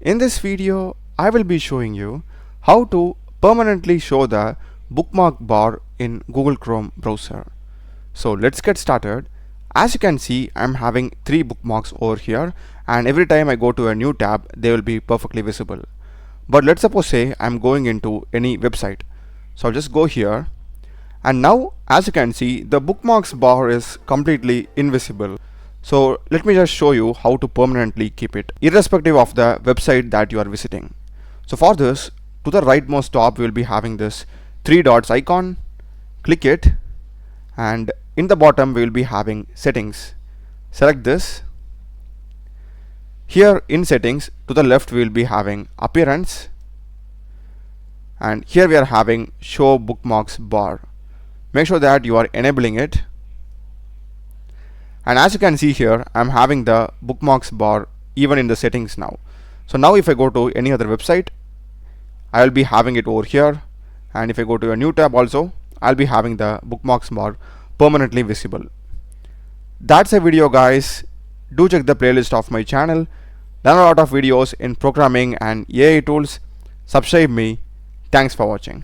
In this video, I will be showing you how to permanently show the bookmark bar in Google Chrome browser. So let's get started. As you can see, I'm having 3 bookmarks over here, and every time I go to a new tab, they will be perfectly visible. But let's suppose say I'm going into any website. So I'll just go here, and now as you can see, the bookmarks bar is completely invisible. So let me just show you how to permanently keep it irrespective of the website that you are visiting. So for this, to the rightmost top we will be having this 3 dots icon. Click it, and in the bottom we will be having settings. Select this. Here in settings, to the left we will be having appearance, and here we are having show bookmarks bar. Make sure that you are enabling it. And as you can see here, I'm having the bookmarks bar even in the settings now. So now if I go to any other website, I will be having it over here, and if I go to a new tab also, I'll be having the bookmarks bar permanently visible. That's a video, guys. Do check the playlist of my channel. Learn a lot of videos in programming and AI tools. Subscribe me. Thanks for watching.